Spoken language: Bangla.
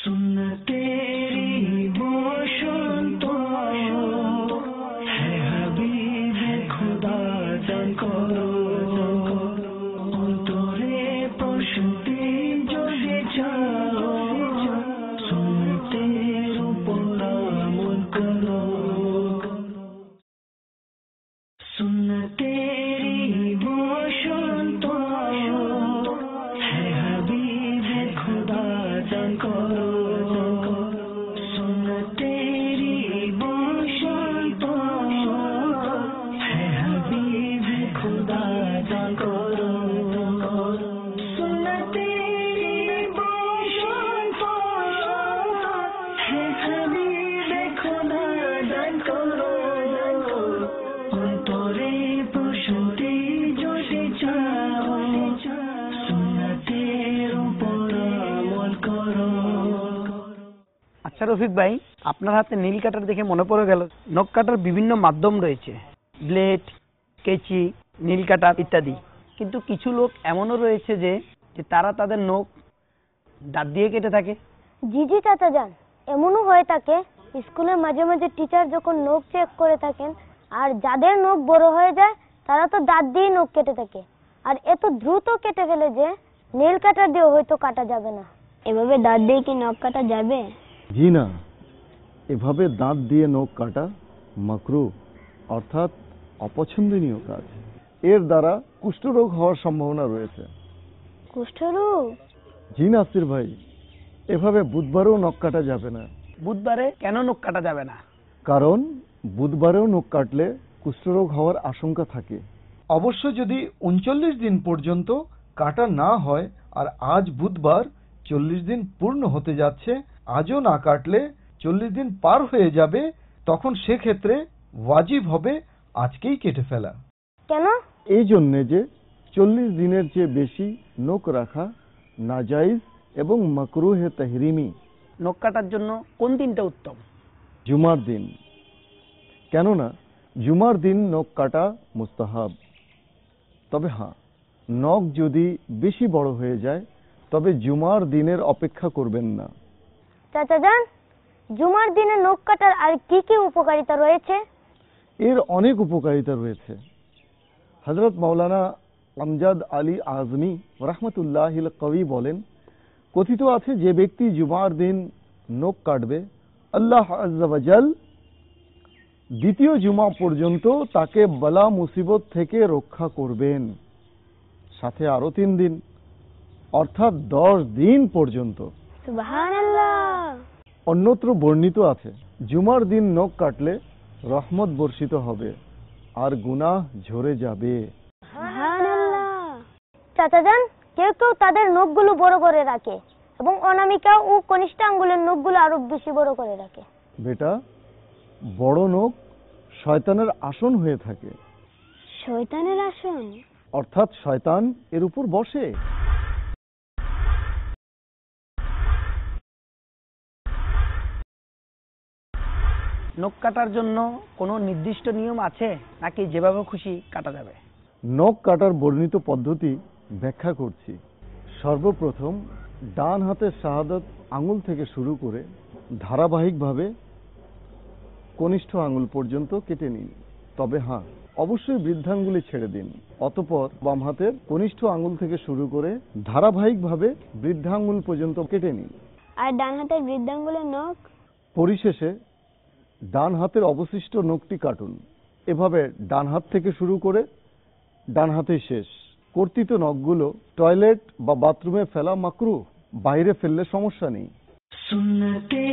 सुन्नतेरी बसंत है हबीबे खुदा दान करो অন্তরে প্রশান্তি যদি চাও সুন্নতের উপর আমল করো সুন্নতেরি বসন্ত है हबीबे खुदा दान करो আচ্ছা রফিক ভাই, আপনার হাতে নীল কাটার দেখে মনে পড়ে গেল নখ কাটার বিভিন্ন মাধ্যম রয়েছে, ব্লেড, কেচি, নীল কাটার ইত্যাদি। কিন্তু কিছু লোক এমনও রয়েছে যে তারা তাদের নখ দাঁত দিয়ে কেটে থাকে। জি জি চাচা যান, এমনও হয়ে থাকে স্কুলে মাঝে মাঝে টিচার যখন নখ চেক করে থাকেন আর যাদের নখ বড় হয়ে যায় তারা তো দাঁত দিয়ে নখ কেটে থাকে, আর এত দ্রুত কেটে ফেলে যে নীল কাটার দিয়ে হয়তো কাটা যাবে না। এভাবে দাঁত দিয়ে কি নখ কাটা যাবে? জি না, এভাবে দাঁত দিয়ে নখ কাটা মাকরুহ অর্থাৎ অপছন্দনীয় কাজ। এর দ্বারা কুষ্ঠরোগ হওয়ার সম্ভাবনা রয়েছে। কুষ্ঠরোগ? জি নাসির ভাই, এভাবে বুধবারেও নখ কাটা যাবে না। বুধবারে কেন নখ কাটা যাবে না? কারণ বুধবারেও নখ কাটলে কুষ্ঠরোগ হওয়ার আশঙ্কা থাকে। অবশ্য যদি 39 দিন পর্যন্ত কাটা না হয় আর আজ বুধবার 40 দিন পূর্ণ হতে যাচ্ছে, আজও না কাটলে 40 দিন পার হয়ে যাবে, তখন সেক্ষেত্রে ওয়াজিব হবে আজকেই কেটে ফেলা। কেন? এই জন্যে যে 40 দিনের চেয়ে বেশি নখ রাখা নাজাইজ এবং মাকরুহে তাহরিমি। নখ কাটার জন্য কোন দিনটা উত্তম? জুমার দিন। কেননা জুমার দিন নখ কাটা মুস্তাহাব। তবে হ্যাঁ, নখ যদি বেশি বড় হয়ে যায় তবে জুমার দিনের অপেক্ষা করবেন না। চাচা যান, জুমার দিনে নখ কাটার আর কি কি উপকারিতা রয়েছে? এর অনেক উপকারিতা রয়েছে। হযরত মাওলানা আমজাদ আলী আজমি রাহমাতুল্লাহিল কওয়ি বলেন, কথিত আছে যে ব্যক্তি জুমার দিন নখ কাটবে আল্লাহ আযজা ওয়া জাল দ্বিতীয় জুমা পর্যন্ত তাকে বালা মুসিবত থেকে রক্ষা করবেন, সাথে আরো 3 দিন অর্থাৎ 10 দিন পর্যন্ত। সুবহানাল্লাহ। অন্যত্র বর্ণিত আছে জুমার দিন নখ কাটলে রহমত বর্ষিত হবে আর গুনাহ ঝরে যাবে। সুবহানাল্লাহ। চাচা যান, কেউ কেউ তাদের নখগুলো বড় করে রাখে এবং অনামিকা ও কনিষ্ঠ আঙ্গুলের নখগুলো আরো বেশি বড় করে রাখে। বেটা, বড় নখ শয়তানের আসন হয়ে থাকে। শয়তানের আসন? অর্থাৎ শয়তান এর উপর বসে। নখ কাটার জন্য কোনো নির্দিষ্ট নিয়ম আছে নাকি যেভাবে খুশি কাটা যাবে? নখ কাটার বর্ণিত পদ্ধতি ব্যাখ্যা করছি। সর্বপ্রথম ডান হাতের শাহাদত আঙুল থেকে শুরু করে ধারাবাহিকভাবে কনিষ্ঠ আঙুল পর্যন্ত কেটে নিন। তবে হ্যাঁ, অবশ্যই বৃদ্ধাঙ্গুলি ছেড়ে দিন। অতঃপর বাম হাতের কনিষ্ঠ আঙুল থেকে শুরু করে ধারাবাহিকভাবে বৃদ্ধাঙ্গুল পর্যন্ত কেটে নিন। আর ডান হাতের বৃদ্ধাঙ্গুলের নখ? পরিশেষে ডান হাতের অবশিষ্ট নখটি কাটুন। এভাবে ডান হাত থেকে শুরু করে ডান হাতেই শেষ। কর্তিত নখগুলো টয়লেট বা বাথরুমে ফেলা মাকরুহ, বাইরে ফেললে সমস্যা নেই। सुन्नते